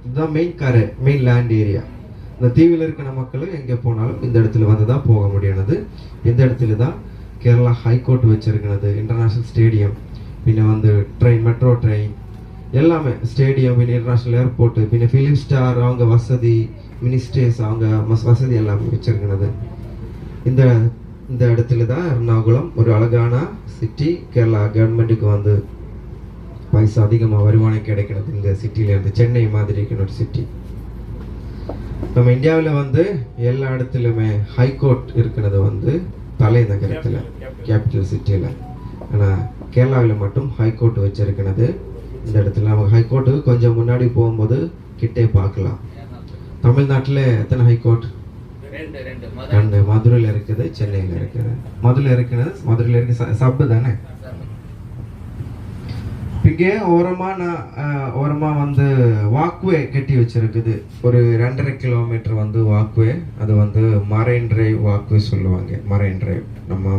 இதுதான் மெயின் கரை, மெயின் லேண்ட் ஏரியா. இந்த தீவில் இருக்கிற மக்களும் எங்கே போனாலும் இந்த இடத்துல வந்து தான் போக முடியானது. இந்த இடத்துல தான் கேரளா ஹைகோர்ட் வச்சிருக்கிறது, இன்டர்நேஷ்னல் ஸ்டேடியம், பின்ன வந்து ட்ரெயின், மெட்ரோ ட்ரெயின் எல்லாமே, ஸ்டேடியம், பின்ன இன்டர்நேஷ்னல் ஏர்போர்ட்டு, பின்ன ஃபிலிம் ஸ்டார் அவங்க வசதி, மினிஸ்டர்ஸ் அவங்க வசதி எல்லாமே வச்சிருக்கிறது. இந்த இந்த இடத்துல தான் எர்ணாகுளம் ஒரு அழகான சிட்டி. கேரளா கவர்மெண்ட்டுக்கு வந்து பைசா அதிகமாக வருமானம் கிடைக்கிறது இந்த சிட்டியிலேருந்து. சென்னை மாதிரி இருக்கிற ஒரு சிட்டி. நம்ம இந்தியாவில் வந்து எல்லா இடத்துலையுமே ஹைகோர்ட் இருக்கிறது வந்து தலைநகரத்தில், கேபிட்டல் சிட்டியில். ஆனால் கேரளாவில் மட்டும் ஹைகோர்ட் வச்சிருக்கிறது இந்த இடத்துல. நம்ம ஹைகோர்ட்டுக்கு கொஞ்சம் முன்னாடி போகும்போது கிட்டே பார்க்கலாம். தமிழ்நாட்டில் எத்தனை ஹைகோர்ட்? 2. மதுரையில் இருக்குது, சென்னையில் இருக்குது. மதுரையில் இருக்கு சப்பு தானே. இங்கே ஓரமா வந்து வாக்வே கட்டி வச்சிருக்குது. ஒரு 2.5 கிலோமீட்டர் வந்து வாக்வே. அது வந்து மரைன் டிரைவ் வாக்வே சொல்லுவாங்க. மரைன் டிரைவ் நம்ம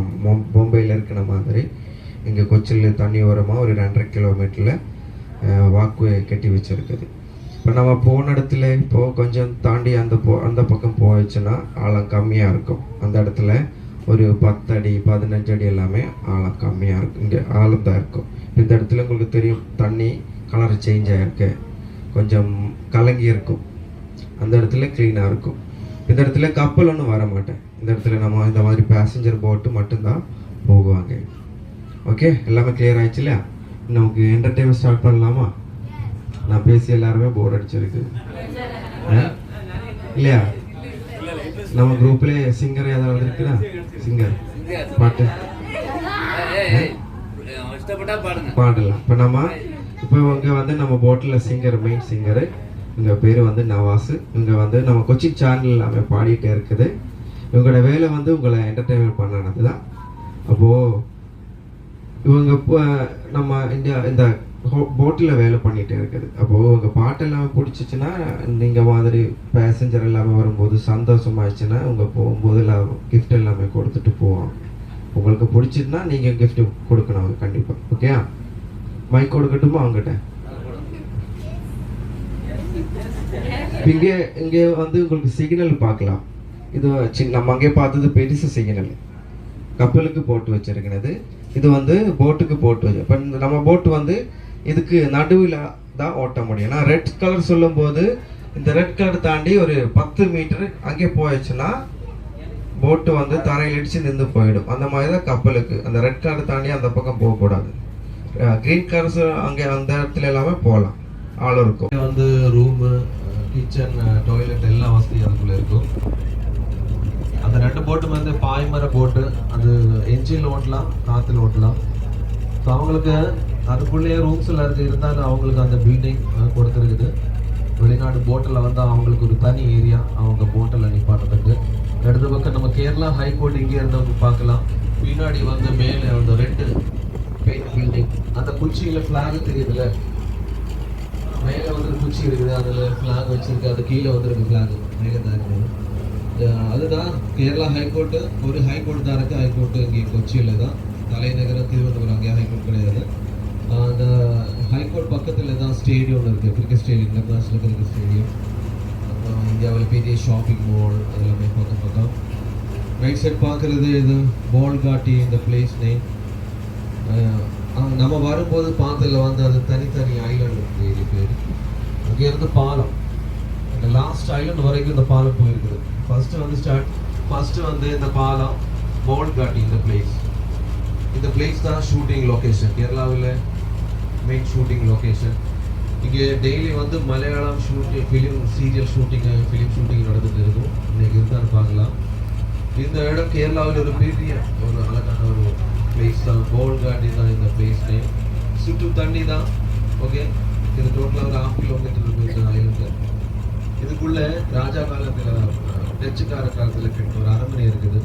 மும்பையில் இருக்கிற மாதிரி இங்கே கொச்சியில் தண்ணி ஓரமாக ஒரு 2.5 கிலோமீட்டரில் வாக்வே கட்டி வச்சிருக்குது. இப்போ நம்ம போன இடத்துல இப்போது கொஞ்சம் தாண்டி அந்த பக்கம் போயிடுச்சுன்னா ஆழம் கம்மியாக இருக்கும். அந்த இடத்துல ஒரு 10 அடி 15 அடி எல்லாமே ஆழம் கம்மியாக இருக்கும். இங்கே ஆழம் தான் இருக்கும். இந்த இடத்துல உங்களுக்கு தெரியும் தண்ணி கலர் சேஞ்ச் ஆகிருக்கு, கொஞ்சம் கலங்கி இருக்கும். அந்த இடத்துல க்ளீனாக இருக்கும். இந்த இடத்துல கப்பல் ஒன்றும் வர மாட்டேன். இந்த இடத்துல நம்ம இந்த மாதிரி பேசஞ்சர் போட்டு மட்டும்தான் போகுவாங்க. ஓகே, எல்லாமே கிளியர் ஆயிடுச்சு இல்லையா? நமக்கு என்டர்டைன்மெண்ட் ஸ்டார்ட் பண்ணலாமா? நான் பேசி எல்லாருமே போர் அடிச்சிருக்கு இல்லையா? நம்ம குரூப்லேயே சிங்கர் ஏதாவது இருக்குதா? சிங்கர் பாட்டு பாடலாம். இப்போ இங்கே வந்து நம்ம போட்டில் சிங்கர், மெயின் சிங்கரு இவங்க பேர் வந்து நவாஸ். இவங்க வந்து நம்ம கொச்சின் சேனல் எல்லாமே பாடிட்டே இருக்குது. இவங்களோட வேலை வந்து உங்களை என்டர்டெயின்மெண்ட் பண்ணது தான். அப்போது இவங்க இப்போ நம்ம இந்த போட்டில் வேலை பண்ணிகிட்டே இருக்குது. அப்போது உங்கள் பாட்டு எல்லாமே பிடிச்சிச்சின்னா, நீங்கள் மாதிரி பேசஞ்சர் எல்லாமே வரும்போது சந்தோஷமாயிடுச்சுன்னா உங்கள் போகும்போது எல்லாம் கிஃப்ட் எல்லாமே கொடுத்துட்டு போவோம். உங்களுக்கு பிடிச்சிதுன்னா நீங்கள் கிஃப்ட் கொடுக்கணும் அவங்க கண்டிப்பாக. ஓகே, மைக் கொடுக்கட்டுமா அவங்ககிட்ட? இங்கே வந்து உங்களுக்கு சிக்னல் பார்க்கலாம். இது நம்ம அங்கே பார்த்தது பெருசு சிக்னல், கப்பலுக்கு போட்டு வச்சிருக்கிறது. இது வந்து போட்டுக்கு போட்டு வச்சு. இப்போ நம்ம போட்டு வந்து இதுக்கு நடுவில் தான் ஓட்ட முடியும். நான் ரெட் கலர் சொல்லும்போது இந்த ரெட் கலர் தாண்டி ஒரு 10 மீட்டர் அங்கே போயிடுச்சுன்னா போட்டு வந்து தரையில் இடிச்சு நின்று போயிடும். அந்த மாதிரி தான் கப்பலுக்கு. அந்த ரெட் கலர் தாண்டி அந்த பக்கம் போகக்கூடாது. க்ரீன் கலர்ஸ் அங்கே அந்த இடத்துல எல்லாமே போகலாம், ஆள் இருக்கும். வந்து ரூமு, கிச்சன், டாய்லெட் எல்லா வசதியும் அதுக்குள்ளே இருக்கும். அந்த 2 போட்டும் வந்து பாய்மர போட்டு, அது என்ஜினில் ஓட்டலாம், காற்றுல ஓட்டலாம். ஸோ அவங்களுக்கு அதுக்குள்ளேயே ரூம்ஸ் எல்லாம் இருந்தாலும் அவங்களுக்கு அந்த பில்டிங் கொடுத்துருக்குது. வெளிநாடு போட்டில் வந்து அவங்களுக்கு ஒரு தனி ஏரியா அவங்க போட்டில் நிப்பாட்டுறதுக்கு. இடது பக்கம் நம்ம கேரளா ஹைகோர்ட் இங்கே இருந்தவங்க பார்க்கலாம். பின்னாடி வந்து மேலே அந்த 2 பெயிண்ட் பில்டிங், அந்த குச்சியில் ஃப்ளாக் தெரியுதுல்ல, மேலே வந்து குச்சி இருக்குது, அதில் ஃப்ளாக் வச்சுருக்கு. அது கீழே வந்துருக்கு ஃப்ளாக் மேலே தான் இருக்குது. அதுதான் கேரளா ஹைகோர்ட்டு. ஒரு ஹைகோர்ட் தான் இருக்குது. ஹைகோர்ட்டு இங்கே கொச்சியில் தான், தலைநகரம் திருவனந்தபுரம். அங்கே ஹைகோர்ட் கிடையாது. அந்த ஹைகோர்ட் பக்கத்தில் தான் ஸ்டேடியம் இருக்குது, cricket stadium, international cricket stadium. அப்புறம் இந்தியாவில் பெரிய ஷாப்பிங் மால் அதெல்லாமே பக்கம். ரைட் சைட் பார்க்குறது இது போல்காட்டி, இந்த பிளேஸ் நேம். நம்ம வரும்போது பார்த்ததில் வந்து அது தனித்தனி ஐலாண்ட் இருக்குது. இது பேர் அங்கேருந்து பாலம், இந்த லாஸ்ட் ஐலாண்ட் வரைக்கும் இந்த பாலம் போயிருக்குது. ஃபஸ்ட்டு வந்து இந்த பாலம் போல்காட்டி. இந்த பிளேஸ் தான் ஷூட்டிங் லொக்கேஷன், கேரளாவில் மெயின் ஷூட்டிங் லொக்கேஷன். இங்கே டெய்லி வந்து Malayalam shooting, serial shooting, film shooting நடந்துட்டு இருக்கும். இன்னைக்கு இருந்தாலும் பார்க்கலாம். இந்த இடம் கேரளாவில் ஒரு பெரிய ஒரு அழகான ஒரு பிளேஸ் தான். போல்காட்டி தான் இந்த பிளேஸ் நேம். சுற்று தண்ணி தான். ஓகே, இது டோட்டலாக ஒரு 1/2 கிலோமீட்டர் இருக்கும் இந்த ஐலண்டு. இதுக்குள்ளே ராஜா காலத்தில், டச்சுக்கார காலத்தில் கட்டின ஒரு அரண்மனை இருக்குது.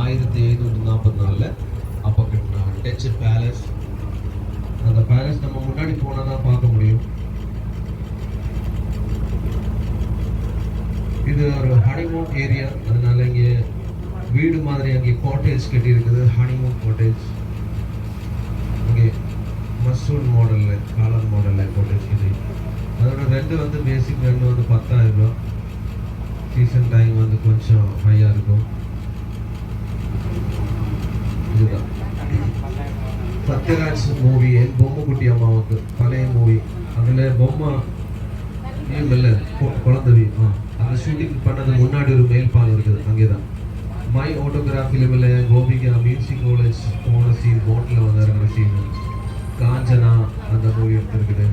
1744 அப்போ கட்டின டச்சு பேலஸ். அந்த பேலஸ் நம்ம முன்னாடி போனா தான் பார்க்க முடியும். இது ஒரு ஹனிமூன் ஏரியா, அதனால இங்கே வீடு மாதிரி அங்கே காட்டேஜ் கட்டி இருக்குது, ஹனிமூன் காட்டேஜ். இங்கே மஸ்ரூன் மாடலில், காளான் மாடலில் காட்டேஜ் கட்டி. அதோட ரெண்டு வந்து பேசிக் ரெண்டு வந்து 10,000 ரூபா. சீசன் டைம் வந்து கொஞ்சம் ஹையாக இருக்கும். இதுதான் சத்யராஜ் மூவி, என் பொம்மை குட்டி அம்மாவுக்கு பழைய மூவி. அதில் பொம்மை இல்லை குழந்தை அந்த ஷூட்டிங் பண்ணது முன்னாடி ஒரு மேல் பாலம் இருக்குது, அங்கே தான். மை ஆட்டோகிராஃப் ஃபிலிமில் கோபிகா மியூசிக் காலேஜ் போன சீன், போட்டில் வந்து இருக்கிற சீன். காஞ்சனா அந்த மூவி எடுத்துருக்குது.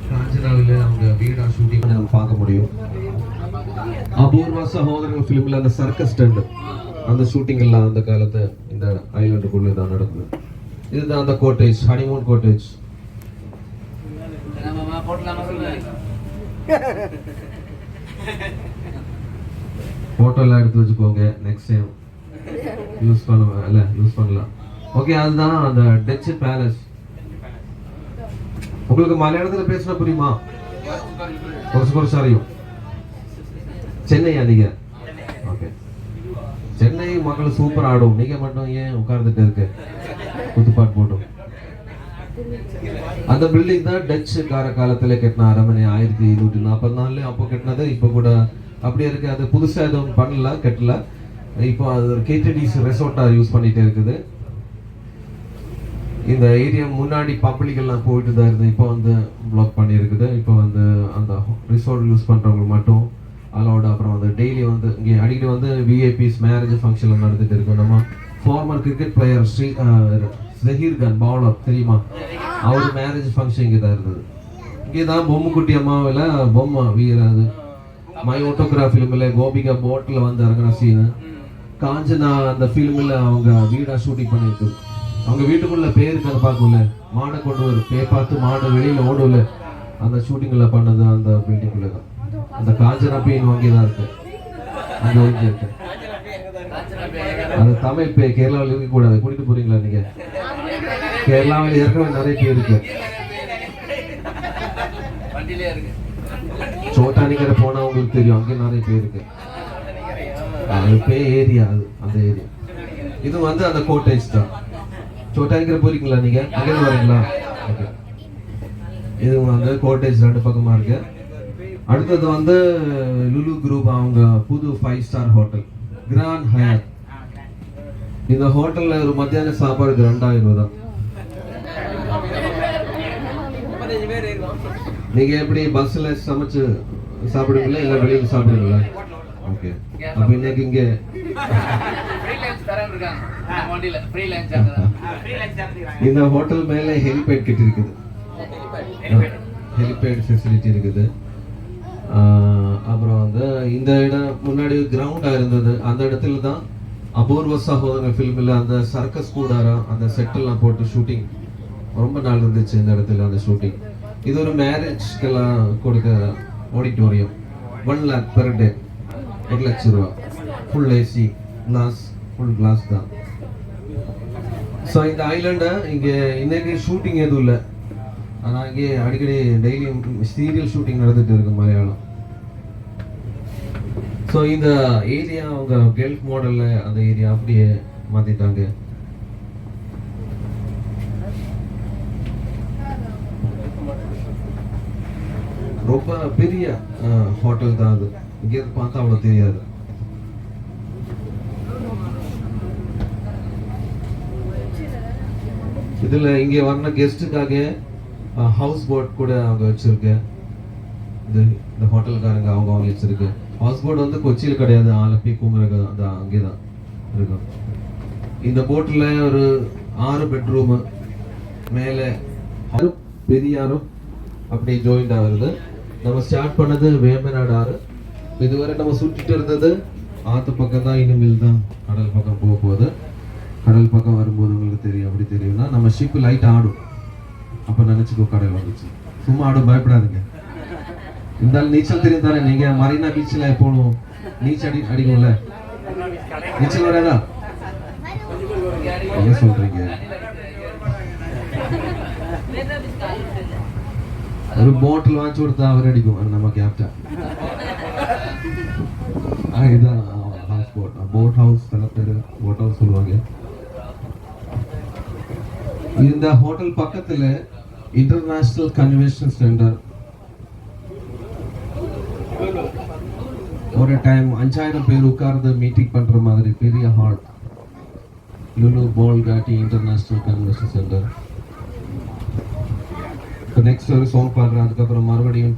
காஞ்சனாவில் அவங்க வீடா ஷூட்டிங் நம்ம பார்க்க முடியும். அபூர்வ சகோதரர்கள் ஃபிலிமில் அந்த சர்க்கஸ் ஸ்டண்ட், அந்த ஷூட்டிங் எல்லாம் அந்த காலத்து இந்த ஐலாண்டுக்குள்ளே தான் நடக்குது. இதுதான் அந்த கோட்டேஜ், ஹனிமூன் கோட்டேஜ். ஃபோட்டோலாம் எடுத்து வச்சுக்கோங்க, நெக்ஸ்ட் டைம் யூஸ் பண்ணலாம். ஓகே, அதுதான் அந்த டச் பேலஸ். உங்களுக்கு மலையாளத்தில் பேசினா புரியுமா? കുറച്ച് അറിയും. சென்னையா நீங்க? ஓகே, சென்னை மக்கள் சூப்பர் ஆடும். நீங்க மட்டும் ஏன் உட்கார்ந்துட்டு இருக்கு குத்துப்பாட்டு போட்டோம்? அந்த பில்டிங் தான் டச் காலத்துல கட்டின அரண்மனை 1744 அப்போ கட்டினது. இப்போ கூட அப்படியே இருக்கு. அது புதுசா எதுவும் பண்ணல, கட்டல. இப்போ அது கேட்டடிஸ் ரெசார்ட்டா யூஸ் பண்ணிட்டே இருக்குது. இந்த ஏரியா முன்னாடி பப்ளிக் எல்லாம் போயிட்டு தான் இருக்குது, இப்போ வந்து பிளாக் பண்ணி இருக்குது. இப்போ வந்து அந்த ரிசார்ட் யூஸ் பண்றவங்க மட்டும் அலோடு. அப்புறம் வந்து டெய்லி வந்து இங்கே அடிக்கடி வந்து விஐபிஸ் மேரேஜ் ஃபங்க்ஷன் நடந்துட்டு இருக்கும். நம்ம former cricket player Zaheer Khan bowler தெரியுமா, அவர் மேரேஜ் ஃபங்க்ஷன் இங்கே தான் இருந்தது. இங்கே தான் பொம்முக்குட்டி அம்மாவில் பொம்மை வீராது. மை ஆட்டோகிராஃப் ஃபிலிமில் கோபிகா போட்டில் வந்து இறங்கின சீனு. காஞ்சனா அந்த ஃபிலிமில் அவங்க வீடாக ஷூட்டிங் பண்ணியிருக்கு. அவங்க வீட்டுக்குள்ள பேருக்கு அதை பார்க்கல, மாடை கொண்டு வரும், பார்த்து மாடை வெளியில் ஓடல. அந்த ஷூட்டிங்கில் பண்ணது அந்த பில்டிங்குள்ளே தான். அந்த காஞ்சனா பெயின் வாங்கி தான் இருக்கு, அந்த ஒழிஞ்சு இருக்கு. அது தமிழ் பே கேரளாவில் இருக்கக்கூடாது. கூட்டிட்டு போறீங்களா நீங்க? கேரளாவில் ஏற்கனவே நிறைய பேர் இருக்கு. சோட்டானிக்கரை போனா உங்களுக்கு தெரியும், அங்கே நிறைய பேர் இருக்கு. அது பே ஏரியா, அது அந்த ஏரியா. இது வந்து அந்த கோட்டேஜ் தான். சோட்டானிக்கரை போறீங்களா நீங்க? அங்கேருந்து வரீங்களா? ஓகே, இது வந்து கோட்டேஜ் ரெண்டு பக்கமா இருக்கு. அடுத்தது வந்து லுலு குரூப் அவங்க புது 5-star ஹோட்டல் கிராண்ட் ஹயாத். இந்த ஹோட்டல்ல ஒரு மத்தியான சாப்பாடு 2000 தான். நீங்க எப்படி பஸ்ல சமைச்சு சாப்பிடுவீங்களா இல்ல வெளியில சாப்பிடுவீங்களா? ஓகே, அப்ப இன்னைக்கு இங்க இந்த ஹோட்டல் மேல ஹெலிபேட் கிட்ட இருக்குது, ஹெலிபேட் ஃபெசிலிட்டி இருக்குது. அப்புறம் வந்து இந்த இடம் முன்னாடி கிரவுண்டா இருந்தது. அந்த இடத்துல தான் அபூர்வ சகோதரர் ஃபிலிமில் அந்த சர்க்கஸ் கூடாரம் அந்த செட்டெல்லாம் போட்டு ஷூட்டிங் ரொம்ப நாள் இருந்துச்சு இந்த இடத்துல அந்த ஷூட்டிங். இது ஒரு மேரேஜ்க்கெல்லாம் கொடுக்க ஆடிட்டோரியம். 1 lakh per day, 1 லட்ச ரூபா. Full AC class, full class தான். ஸோ இந்த ஐலாண்டை இங்கே இன்னைக்கு ஷூட்டிங் எதுவும் இல்லை, ஆனால் இங்கே அடிக்கடி டெய்லியும் சீரியல் ஷூட்டிங் நடந்துட்டு இருக்கு மலையாளம். ஸோ இந்த ஏரியா அவங்க கெல்ஃப் மாடலில் அந்த ஏரியா அப்படியே மாற்றிட்டாங்க. ரொம்ப பெரிய ஹோட்டல் தான் அது. இங்கே பார்த்தா அவ்வளோ தெரியாது. இதில் இங்கே வர்ற கெஸ்ட்டுக்காக ஹவுஸ் போட் கூட அவங்க வச்சிருக்கு. இந்த ஹோட்டல்காரங்க அவங்க வச்சிருக்கு. ஹவுஸ் போட் வந்து கொச்சியில் கிடையாது, ஆலப்பி குமரக அந்த அங்கே தான் இருக்கும். இந்த போட்டில் ஒரு 6 பெட்ரூமு, மேலே பெரியாரும் அப்படி ஜாயிண்ட் ஆகுது. நம்ம ஸ்டார்ட் பண்ணது வேம்பநாடு ஆறு. இதுவரை நம்ம சுற்றிட்டு இருந்தது ஆற்று பக்கம் தான். இனிமேல் தான் கடல் பக்கம் போக போகுது. கடல் பக்கம் வரும்போது உங்களுக்கு தெரியும், அப்படி தெரியும்னா நம்ம ஷிப்பு லைட் ஆடும். அப்போ நினச்சிக்கோ கடல் வந்துச்சு. சும்மா ஆடும், பயப்படாதுங்க. இருந்தாலும் நீச்சல் தெரியும் தானே? நீங்க மரீனா பீச்சில் எப்போதும் நீச்சல் அடிக்கும்ல, நீச்சல் வராதா? என்ன சொல்றீங்க? ஒரு போட்டில் வாங்கி கொடுத்தா அவர் அடிக்கும் நம்ம கேப்டன். இதுதான் ஹவுஸ் போட். போட் ஹவுஸ் சில பேர் போட் ஹவுஸ் சொல்லுவாங்க. இந்த ஹோட்டல் பக்கத்துல இன்டர்நேஷனல் கன்வென்ஷன் சென்டர். ஒரு டைம் 5000 பேர் உட்கார்ந்து மீட்டிங் பண்ற மாதிரி பெரிய hall. Lulu Bolgatty international convention centre. Next ஒரு சாங் பாடுறேன், அதுக்கப்புறம் மறுபடியும்